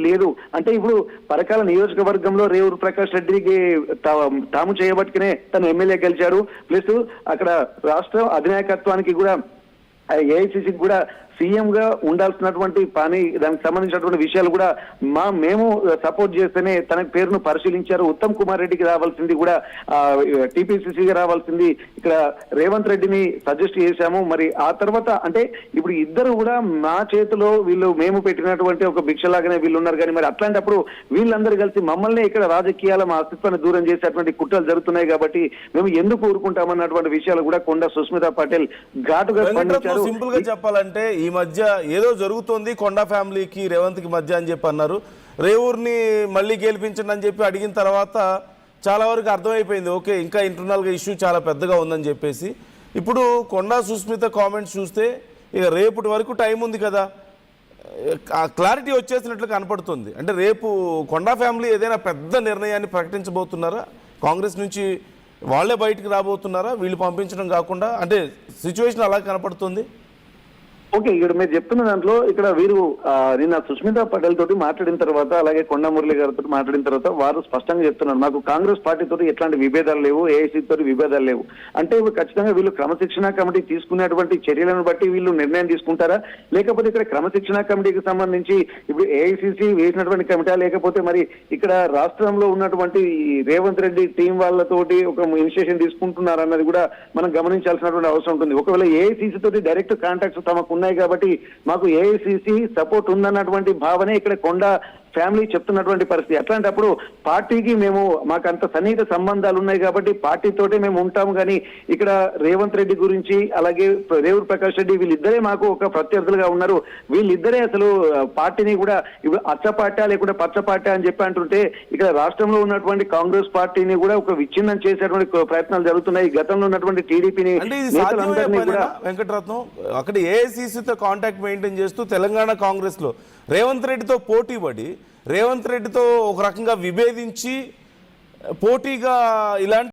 లేదు అంటే ఇప్పుడు పరకాల నియోజకవర్గంలో రేవూరు ప్రకాష్ రెడ్డికి తాము చేయబట్టుకునే తను ఎమ్మెల్యే గెలిచాడు. ప్లస్ అక్కడ రాష్ట్ర అధినాయకత్వానికి కూడా ఏఐసిసికి కూడా సీఎం గా ఉండాల్సినటువంటి పని, దానికి సంబంధించినటువంటి విషయాలు కూడా మేము సపోర్ట్ చేస్తేనే తన పేరును పరిశీలించారు. ఉత్తమ్ కుమార్ రెడ్డికి రావాల్సింది కూడా టీపీసీసీగా రావాల్సింది ఇక్కడ రేవంత్ రెడ్డిని సజెస్ట్ చేశాము. మరి ఆ తర్వాత అంటే ఇప్పుడు ఇద్దరు కూడా మా చేతిలో మేము పెట్టినటువంటి ఒక భిక్షలాగానే వీళ్ళు ఉన్నారు. కానీ మరి అట్లాంటప్పుడు వీళ్ళందరూ కలిసి మమ్మల్ని ఇక్కడ రాజకీయాల మా అస్తిత్వాన్ని దూరం చేసేటువంటి కుట్రలు జరుగుతున్నాయి కాబట్టి మేము ఎందుకు ఊరుకుంటామన్నటువంటి విషయాలు కూడా కొండా సుస్మితా పటేల్ ఘాటుగా స్పందించారు. సింపుల్ గా చెప్పాలంటే ఈ మధ్య ఏదో జరుగుతోంది కొండా ఫ్యామిలీకి రేవంత్ కి మధ్య అని చెప్పి అన్నారు. రేవూర్ని మళ్ళీ గెలిపించండి అని చెప్పి అడిగిన తర్వాత చాలా వరకు అర్థమైపోయింది, ఓకే ఇంకా ఇంటర్నల్ గా ఇష్యూ చాలా పెద్దగా ఉందని చెప్పేసి. ఇప్పుడు కొండా సుస్మిత కామెంట్స్ చూస్తే ఇక రేపటి వరకు టైం ఉంది కదా, క్లారిటీ వచ్చేసినట్లు కనపడుతుంది. అంటే రేపు కొండా ఫ్యామిలీ ఏదైనా పెద్ద నిర్ణయాన్ని ప్రకటించబోతున్నారా? కాంగ్రెస్ నుంచి వాళ్ళే బయటికి రాబోతున్నారా వీళ్ళు పంపించడం కాకుండా? అంటే సిచ్యువేషన్ అలా కనపడుతుంది. ఓకే, ఇక్కడ మీరు చెప్తున్న దాంట్లో ఇక్కడ వీరు నిన్న సుస్మితా పటేల్ తోటి మాట్లాడిన తర్వాత, అలాగే కొండా మురళి గారితో మాట్లాడిన తర్వాత వారు స్పష్టంగా చెప్తున్నారు, మాకు కాంగ్రెస్ పార్టీ తోటి ఎట్లాంటి విభేదాలు లేవు, ఏఐసీ తోటి విభేదాలు లేవు. అంటే ఖచ్చితంగా వీళ్ళు క్రమశిక్షణ కమిటీ తీసుకునేటువంటి చర్యలను బట్టి వీళ్ళు నిర్ణయం తీసుకుంటారా, లేకపోతే ఇక్కడ క్రమశిక్షణ కమిటీకి సంబంధించి ఇప్పుడు ఏఐసిసి వేసినటువంటి కమిటీ, లేకపోతే మరి ఇక్కడ రాష్ట్రంలో ఉన్నటువంటి రేవంత్ రెడ్డి టీం వాళ్ళతోటి ఒక ఇనిషియేషన్ తీసుకుంటున్నారన్నది కూడా మనం గమనించాల్సినటువంటి అవసరం ఉంటుంది. ఒకవేళ ఏఐసిసి తోటి డైరెక్ట్ కాంటాక్ట్స్ తమకు ఉన్నాయి కాబట్టి మాకు ఏఐసిసి సపోర్ట్ ఉందన్నటువంటి భావనే ఇక్కడ కొండా ఫ్యామిలీ చెప్తున్నటువంటి పరిస్థితి. అట్లాంటప్పుడు పార్టీకి మాకు అంత సన్నిహిత సంబంధాలు ఉన్నాయి కాబట్టి పార్టీతోటే మేము ఉంటాము. కానీ ఇక్కడ రేవంత్ రెడ్డి గురించి, అలాగే రేవూరు ప్రకాష్ రెడ్డి వీళ్ళిద్దరే మాకు ఒక ప్రత్యర్థులుగా ఉన్నారు. వీళ్ళిద్దరే అసలు పార్టీని కూడా ఇప్పుడు అచ్చపార్టీ లేకుంటే పచ్చపార్టీ అని చెప్పి అంటుంటే ఇక్కడ రాష్ట్రంలో ఉన్నటువంటి కాంగ్రెస్ పార్టీని కూడా ఒక విచ్ఛిన్నం చేసేటువంటి ప్రయత్నాలు జరుగుతున్నాయి. గతంలో ఉన్నటువంటి టీడీపీని కూడా వెంకటరత్నం అక్కడ ఏఐసిసితో కాంటాక్ట్ మెయింటైన్ చేస్తూ తెలంగాణ కాంగ్రెస్ లో రేవంత్ రెడ్డితో పోటీ పడి రేవంత్ రెడ్డితో ఒక రకంగా విభేదించి పోటీగా ఇలాంటి